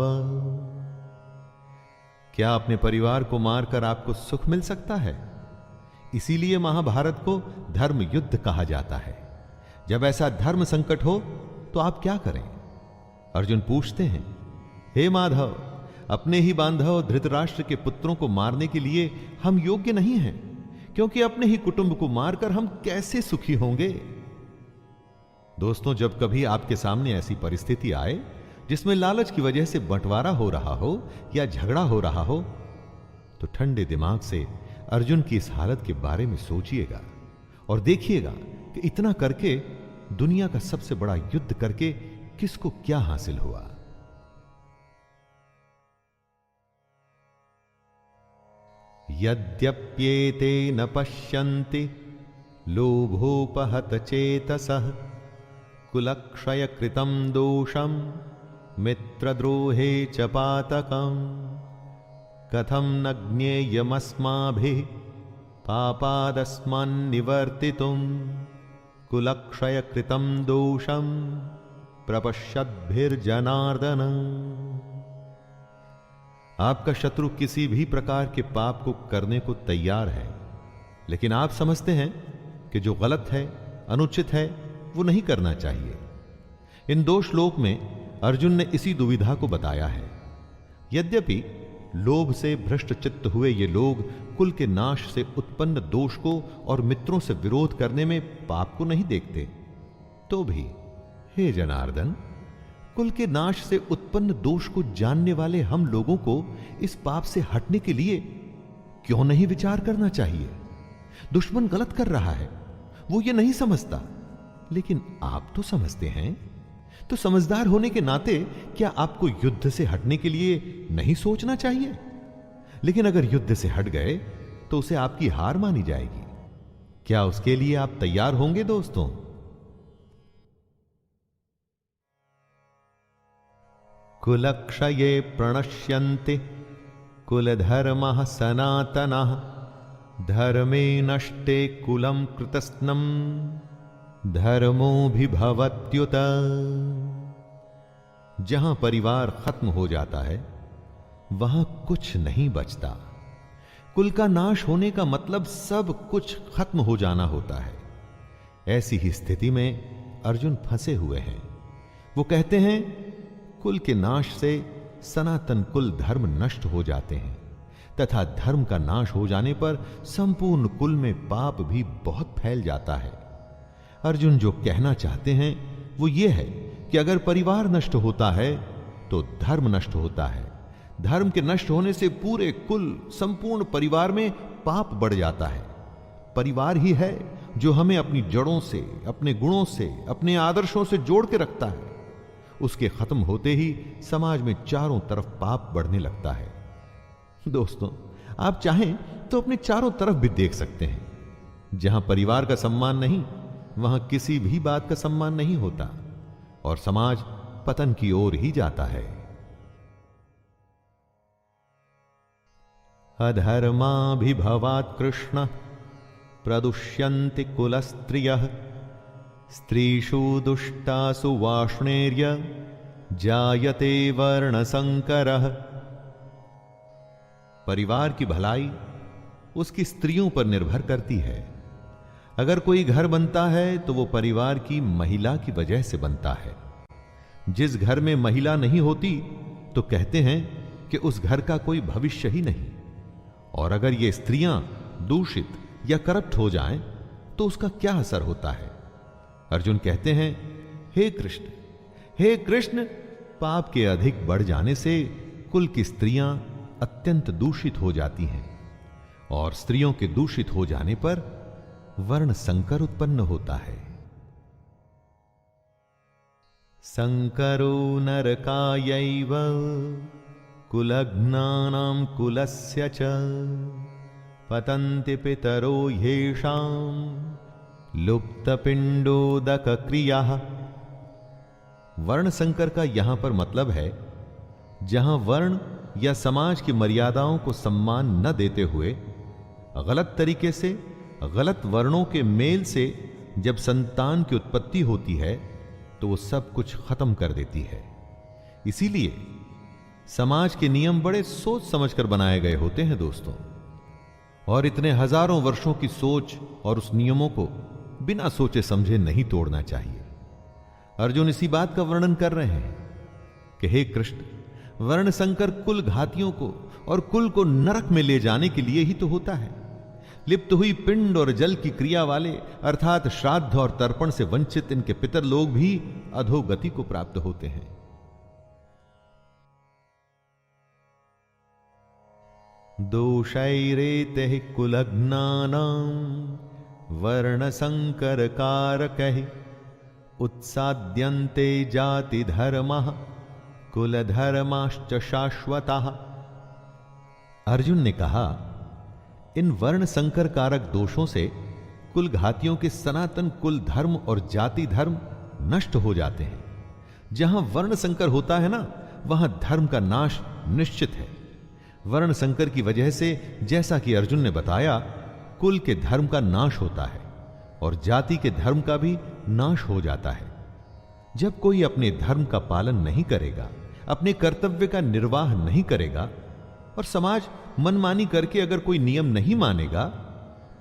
क्या अपने परिवार को मारकर आपको सुख मिल सकता है? इसीलिए महाभारत को धर्म युद्ध कहा जाता है। जब ऐसा धर्म संकट हो तो आप क्या करें? अर्जुन पूछते हैं, हे माधव, अपने ही बांधव धृतराष्ट्र के पुत्रों को मारने के लिए हम योग्य नहीं हैं, क्योंकि अपने ही कुटुंब को मारकर हम कैसे सुखी होंगे? दोस्तों, जब कभी आपके सामने ऐसी परिस्थिति आए जिसमें लालच की वजह से बंटवारा हो रहा हो या झगड़ा हो रहा हो, तो ठंडे दिमाग से अर्जुन की इस हालत के बारे में सोचिएगा और देखिएगा कि इतना करके, दुनिया का सबसे बड़ा युद्ध करके किसको क्या हासिल हुआ। यद्यप्येते न पश्यन्ति लोभोपहत चेतसः कुलक्षय कृतं दोषं मित्रद्रोहे च पातकं कथं न ज्ञेयमस्माभिः पापादस्मान्निवर्तितुं कुलक्षय कृतं दोषं प्रपश्यद्भिर्जनार्दन। आपका शत्रु किसी भी प्रकार के पाप को करने को तैयार है, लेकिन आप समझते हैं कि जो गलत है, अनुचित है, वो नहीं करना चाहिए। इन दो श्लोक में अर्जुन ने इसी दुविधा को बताया है। यद्यपि लोभ से भ्रष्ट चित्त हुए ये लोग कुल के नाश से उत्पन्न दोष को और मित्रों से विरोध करने में पाप को नहीं देखते, तो भी हे जनार्दन, कुल के नाश से उत्पन्न दोष को जानने वाले हम लोगों को इस पाप से हटने के लिए क्यों नहीं विचार करना चाहिए? दुश्मन गलत कर रहा है, वो ये नहीं समझता, लेकिन आप तो समझते हैं। तो समझदार होने के नाते क्या आपको युद्ध से हटने के लिए नहीं सोचना चाहिए? लेकिन अगर युद्ध से हट गए तो उसे आपकी हार मानी जाएगी। क्या उसके लिए आप तैयार होंगे दोस्तों? कुलक्षये प्रणश्यन्ति कुलधर्मः सनातनः धर्मे नष्टे कुलं कृतस्नं धर्मोऽभिभवत्युत। जहां परिवार खत्म हो जाता है वहां कुछ नहीं बचता। कुल का नाश होने का मतलब सब कुछ खत्म हो जाना होता है। ऐसी ही स्थिति में अर्जुन फंसे हुए हैं। वो कहते हैं कुल के नाश से सनातन कुल धर्म नष्ट हो जाते हैं तथा धर्म का नाश हो जाने पर संपूर्ण कुल में पाप भी बहुत फैल जाता है। अर्जुन जो कहना चाहते हैं वो ये है कि अगर परिवार नष्ट होता है तो धर्म नष्ट होता है। धर्म के नष्ट होने से पूरे कुल, संपूर्ण परिवार में पाप बढ़ जाता है। परिवार ही है जो हमें अपनी जड़ों से, अपने गुणों से, अपने आदर्शों से जोड़ के रखता है। उसके खत्म होते ही समाज में चारों तरफ पाप बढ़ने लगता है। दोस्तों, आप चाहें तो अपने चारों तरफ भी देख सकते हैं। जहां परिवार का सम्मान नहीं, वहां किसी भी बात का सम्मान नहीं होता और समाज पतन की ओर ही जाता है। अधर्माभिभवात् कृष्ण प्रदुष्यन्ति कुलस्त्रियः स्त्रीषु दुष्टासु वाष्णेर्य जायते वर्णसंकरः। परिवार की भलाई उसकी स्त्रियों पर निर्भर करती है। अगर कोई घर बनता है तो वो परिवार की महिला की वजह से बनता है। जिस घर में महिला नहीं होती तो कहते हैं कि उस घर का कोई भविष्य ही नहीं। और अगर ये स्त्रियां दूषित या करप्ट हो जाएं तो उसका क्या असर होता है? अर्जुन कहते हैं, हे कृष्ण, पाप के अधिक बढ़ जाने से कुल की स्त्रियां अत्यंत दूषित हो जाती हैं और स्त्रियों के दूषित हो जाने पर वर्ण संकर उत्पन्न होता है। संकरो नरकायैव कुलघ्नानां कुलस्य च पतन्ति पितरो ह्येषां लुप्तपिंडोदक क्रियाः। वर्ण संकर का यहां पर मतलब है जहां वर्ण या समाज की मर्यादाओं को सम्मान न देते हुए गलत तरीके से, गलत वर्णों के मेल से जब संतान की उत्पत्ति होती है तो वो सब कुछ खत्म कर देती है। इसीलिए समाज के नियम बड़े सोच समझकर बनाए गए होते हैं दोस्तों, और इतने हजारों वर्षों की सोच और उस नियमों को बिना सोचे समझे नहीं तोड़ना चाहिए। अर्जुन इसी बात का वर्णन कर रहे हैं कि हे कृष्ण, वर्ण संकर कुल घातियों को और कुल को नरक में ले जाने के लिए ही तो होता है। लिप्त हुई पिंड और जल की क्रिया वाले अर्थात श्राद्ध और तर्पण से वंचित इनके पितर लोग भी अधोगति को प्राप्त होते हैं। दोषैरेते कुलघ्नानां वर्ण संकर कारकैः उत्साद्यन्ते जाति धर्मः कुल धर्माश्च शाश्वतः। अर्जुन ने कहा, इन वर्ण संकर कारक दोषों से कुल घातियों के सनातन कुल धर्म और जाति धर्म नष्ट हो जाते हैं। जहां वर्ण संकर होता है ना, वहां धर्म का नाश निश्चित है। वर्ण संकर की वजह से, जैसा कि अर्जुन ने बताया, कुल के धर्म का नाश होता है और जाति के धर्म का भी नाश हो जाता है। जब कोई अपने धर्म का पालन नहीं करेगा, अपने कर्तव्य का निर्वाह नहीं करेगा और समाज मनमानी करके अगर कोई नियम नहीं मानेगा,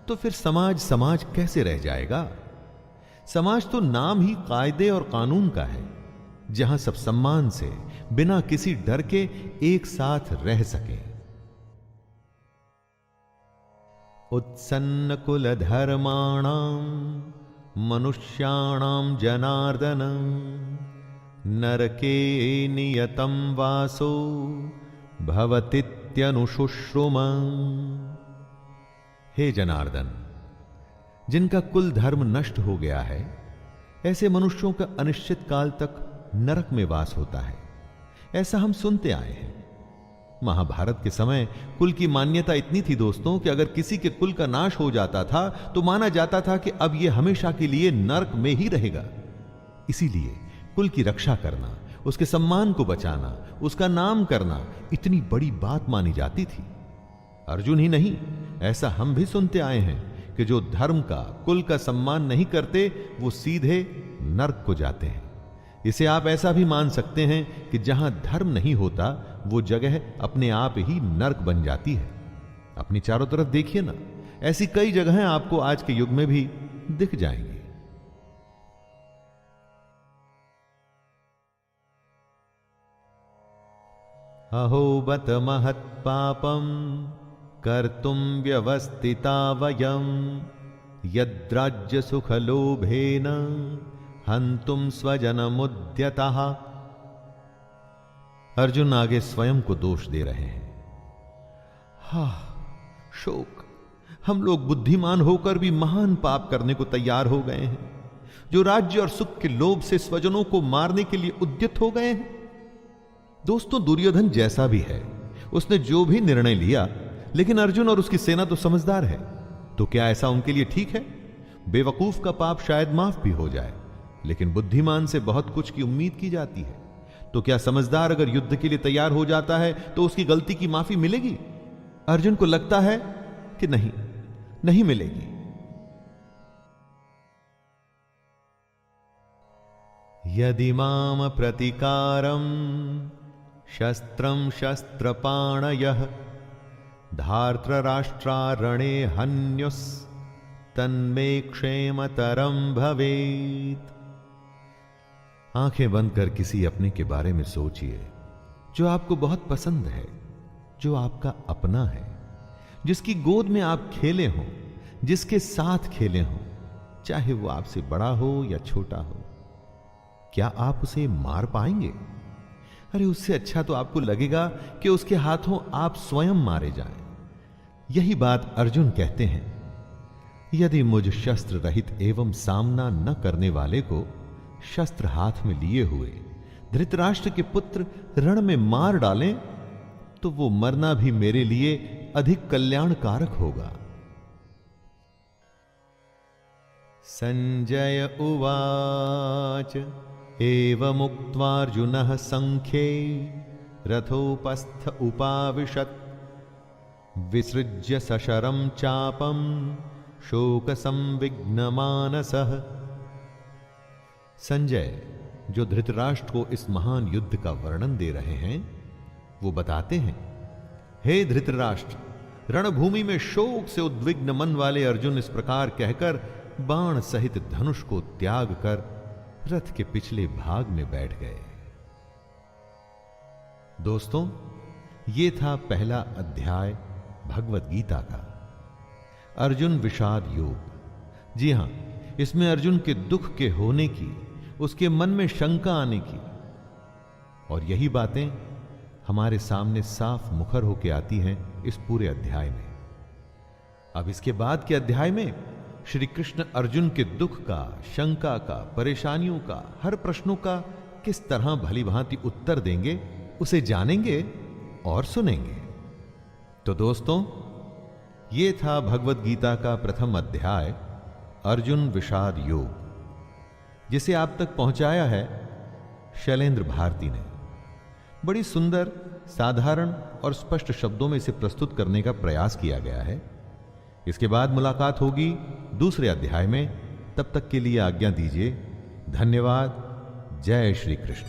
तो फिर समाज कैसे रह जाएगा? समाज तो नाम ही कायदे और कानून का है, जहां सब सम्मान से बिना किसी डर के एक साथ रह सके। उत्सन्न कुल धर्माणां मनुष्याणां जनार्दन नरके नियतं वासो भवतीत्यनुशुश्रुम। हे जनार्दन, जिनका कुल धर्म नष्ट हो गया है, ऐसे मनुष्यों का अनिश्चित काल तक नरक में वास होता है। ऐसा हम सुनते आए हैं। महाभारत के समय कुल की मान्यता इतनी थी दोस्तों कि अगर किसी के कुल का नाश हो जाता था तो माना जाता था कि अब यह हमेशा के लिए नरक में ही रहेगा। इसीलिए कुल की रक्षा करना, उसके सम्मान को बचाना, उसका नाम करना इतनी बड़ी बात मानी जाती थी। अर्जुन ही नहीं, ऐसा हम भी सुनते आए हैं कि जो धर्म का, कुल का सम्मान नहीं करते, वो सीधे नरक को जाते हैं। इसे आप ऐसा भी मान सकते हैं कि जहां धर्म नहीं होता, वो जगह अपने आप ही नरक बन जाती है। अपनी चारों तरफ देखिए ना, ऐसी कई जगहें आपको आज के युग में भी दिख जाएंगी। अहो बत महत् पापम कर्तुम व्यवस्थिता वयम यद्राज्य सुख लोभेन हंतुम स्वजनमुद्यतः। अर्जुन आगे स्वयं को दोष दे रहे हैं। शोक, हम लोग बुद्धिमान होकर भी महान पाप करने को तैयार हो गए हैं, जो राज्य और सुख के लोभ से स्वजनों को मारने के लिए उद्यत हो गए हैं। दोस्तों, दुर्योधन जैसा भी है, उसने जो भी निर्णय लिया, लेकिन अर्जुन और उसकी सेना तो समझदार है। तो क्या ऐसा उनके लिए ठीक है? बेवकूफ का पाप शायद माफ भी हो जाए, लेकिन बुद्धिमान से बहुत कुछ की उम्मीद की जाती है। तो क्या समझदार अगर युद्ध के लिए तैयार हो जाता है तो उसकी गलती की माफी मिलेगी? अर्जुन को लगता है कि नहीं मिलेगी। यदि माम प्रतिकारम शस्त्रम शस्त्रपाणयः धार्तराष्ट्रारणे हन्युस् तन्मे क्षेमतरम भवेत्। आंखें बंद कर किसी अपने के बारे में सोचिए जो आपको बहुत पसंद है, जो आपका अपना है, जिसकी गोद में आप खेले हो, जिसके साथ खेले हो, चाहे वो आपसे बड़ा हो या छोटा हो। क्या आप उसे मार पाएंगे? अरे उससे अच्छा तो आपको लगेगा कि उसके हाथों आप स्वयं मारे जाएं। यही बात अर्जुन कहते हैं। यदि मुझ शस्त्र रहित एवं सामना न करने वाले को शस्त्र हाथ में लिए हुए धृतराष्ट्र के पुत्र रण में मार डालें, तो वो मरना भी मेरे लिए अधिक कल्याणकारक होगा। संजय उवाच एवमुक्त्वार्जुनः संख्ये रथोपस्थ उपाविशत् विसृज्य सशरं चापं शोक संविघ्नमानसः। संजय, जो धृतराष्ट्र को इस महान युद्ध का वर्णन दे रहे हैं, वो बताते हैं, हे धृतराष्ट्र, रणभूमि में शोक से उद्विग्न मन वाले अर्जुन इस प्रकार कहकर बाण सहित धनुष को त्याग कर रथ के पिछले भाग में बैठ गए। दोस्तों, ये था पहला अध्याय भगवत गीता का। अर्जुन विषाद योग। जी हां, इसमें अर्जुन के दुख के होने की, उसके मन में शंका आने की, और यही बातें हमारे सामने साफ मुखर होकर आती हैं इस पूरे अध्याय में। अब इसके बाद के अध्याय में श्री कृष्ण अर्जुन के दुख का, शंका का, परेशानियों का, हर प्रश्नों का किस तरह भली भांति उत्तर देंगे, उसे जानेंगे और सुनेंगे। तो दोस्तों, ये था भगवत गीता का प्रथम अध्याय अर्जुन विषाद योग, जिसे आप तक पहुंचाया है शैलेंद्र भारती ने। बड़ी सुंदर, साधारण और स्पष्ट शब्दों में इसे प्रस्तुत करने का प्रयास किया गया है। इसके बाद मुलाकात होगी दूसरे अध्याय में। तब तक के लिए आज्ञा दीजिए। धन्यवाद। जय श्री कृष्ण।